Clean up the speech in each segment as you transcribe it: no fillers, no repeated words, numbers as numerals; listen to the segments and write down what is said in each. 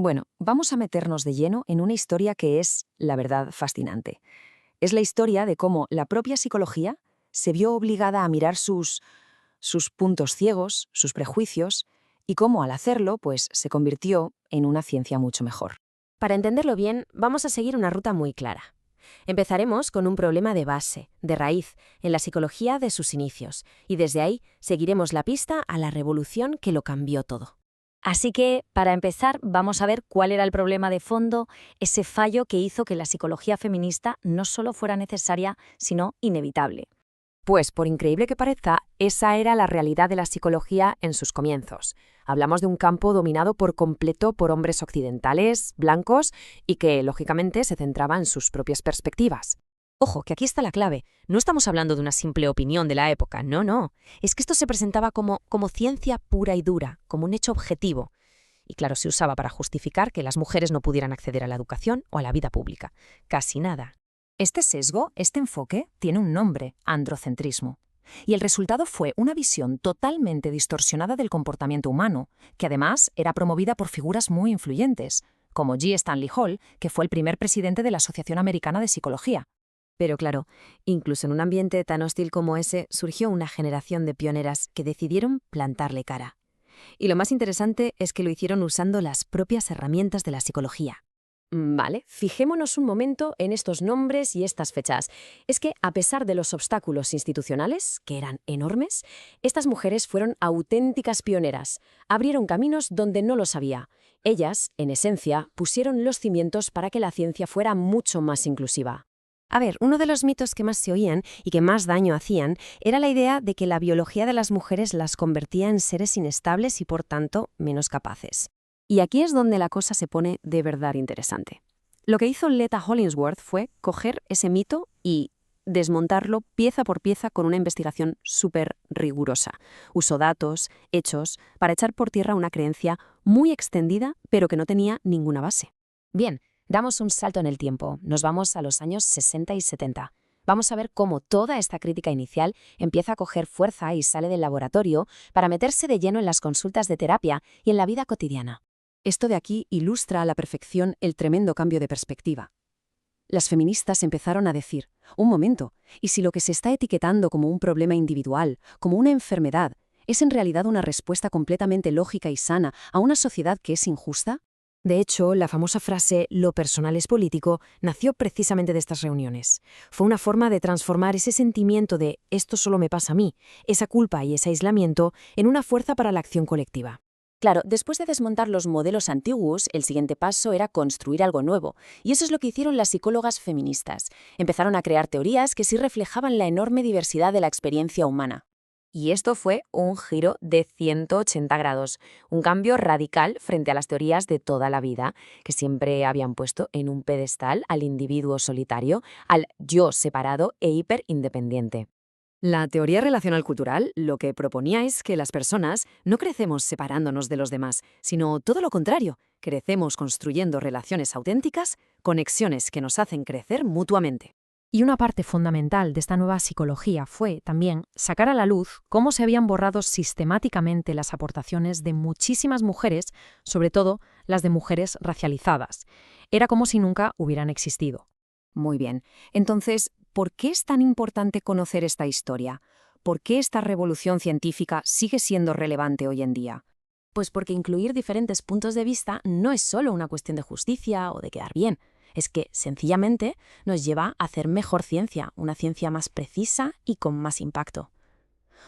Bueno, vamos a meternos de lleno en una historia que es, la verdad, fascinante. Es la historia de cómo la propia psicología se vio obligada a mirar sus puntos ciegos, sus prejuicios, y cómo al hacerlo, pues se convirtió en una ciencia mucho mejor. Para entenderlo bien, vamos a seguir una ruta muy clara. Empezaremos con un problema de base, de raíz, en la psicología de sus inicios, y desde ahí seguiremos la pista a la revolución que lo cambió todo. Así que, para empezar, vamos a ver cuál era el problema de fondo, ese fallo que hizo que la psicología feminista no solo fuera necesaria, sino inevitable. Pues, por increíble que parezca, esa era la realidad de la psicología en sus comienzos. Hablamos de un campo dominado por completo por hombres occidentales, blancos, y que, lógicamente, se centraba en sus propias perspectivas. Ojo, que aquí está la clave. No estamos hablando de una simple opinión de la época, no. Es que esto se presentaba como ciencia pura y dura, como un hecho objetivo. Y claro, se usaba para justificar que las mujeres no pudieran acceder a la educación o a la vida pública. Casi nada. Este sesgo, este enfoque, tiene un nombre: androcentrismo. Y el resultado fue una visión totalmente distorsionada del comportamiento humano, que además era promovida por figuras muy influyentes, como G. Stanley Hall, que fue el primer presidente de la Asociación Americana de Psicología. Pero claro, incluso en un ambiente tan hostil como ese, surgió una generación de pioneras que decidieron plantarle cara. Y lo más interesante es que lo hicieron usando las propias herramientas de la psicología. Vale, fijémonos un momento en estos nombres y estas fechas. Es que, a pesar de los obstáculos institucionales, que eran enormes, estas mujeres fueron auténticas pioneras. Abrieron caminos donde no los había. Ellas, en esencia, pusieron los cimientos para que la ciencia fuera mucho más inclusiva. A ver, uno de los mitos que más se oían y que más daño hacían era la idea de que la biología de las mujeres las convertía en seres inestables y, por tanto, menos capaces. Y aquí es donde la cosa se pone de verdad interesante. Lo que hizo Leta Hollingsworth fue coger ese mito y desmontarlo pieza por pieza con una investigación súper rigurosa. Usó datos, hechos, para echar por tierra una creencia muy extendida, pero que no tenía ninguna base. Bien, damos un salto en el tiempo. Nos vamos a los años 60 y 70. Vamos a ver cómo toda esta crítica inicial empieza a coger fuerza y sale del laboratorio para meterse de lleno en las consultas de terapia y en la vida cotidiana. Esto de aquí ilustra a la perfección el tremendo cambio de perspectiva. Las feministas empezaron a decir, un momento, ¿y si lo que se está etiquetando como un problema individual, como una enfermedad, es en realidad una respuesta completamente lógica y sana a una sociedad que es injusta? De hecho, la famosa frase «lo personal es político» nació precisamente de estas reuniones. Fue una forma de transformar ese sentimiento de «esto solo me pasa a mí», esa culpa y ese aislamiento, en una fuerza para la acción colectiva. Claro, después de desmontar los modelos antiguos, el siguiente paso era construir algo nuevo. Y eso es lo que hicieron las psicólogas feministas. Empezaron a crear teorías que sí reflejaban la enorme diversidad de la experiencia humana. Y esto fue un giro de 180 grados, un cambio radical frente a las teorías de toda la vida, que siempre habían puesto en un pedestal al individuo solitario, al yo separado e hiperindependiente. La teoría relacional cultural lo que proponía es que las personas no crecemos separándonos de los demás, sino todo lo contrario, crecemos construyendo relaciones auténticas, conexiones que nos hacen crecer mutuamente. Y una parte fundamental de esta nueva psicología fue también sacar a la luz cómo se habían borrado sistemáticamente las aportaciones de muchísimas mujeres, sobre todo las de mujeres racializadas. Era como si nunca hubieran existido. Muy bien. Entonces, ¿por qué es tan importante conocer esta historia? ¿Por qué esta revolución científica sigue siendo relevante hoy en día? Pues porque incluir diferentes puntos de vista no es solo una cuestión de justicia o de quedar bien. Es que, sencillamente, nos lleva a hacer mejor ciencia, una ciencia más precisa y con más impacto.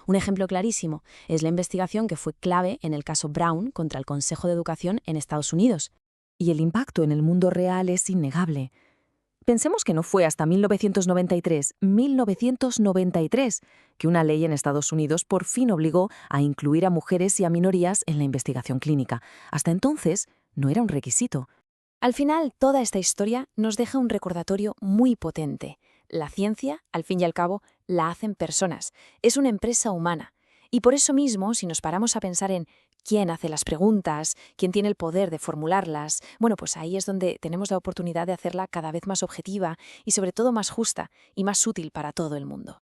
Un ejemplo clarísimo es la investigación que fue clave en el caso Brown contra el Consejo de Educación en Estados Unidos. Y el impacto en el mundo real es innegable. Pensemos que no fue hasta 1993, que una ley en Estados Unidos por fin obligó a incluir a mujeres y a minorías en la investigación clínica. Hasta entonces, no era un requisito. Al final, toda esta historia nos deja un recordatorio muy potente. La ciencia, al fin y al cabo, la hacen personas. Es una empresa humana. Y por eso mismo, si nos paramos a pensar en quién hace las preguntas, quién tiene el poder de formularlas, bueno, pues ahí es donde tenemos la oportunidad de hacerla cada vez más objetiva y sobre todo más justa y más útil para todo el mundo.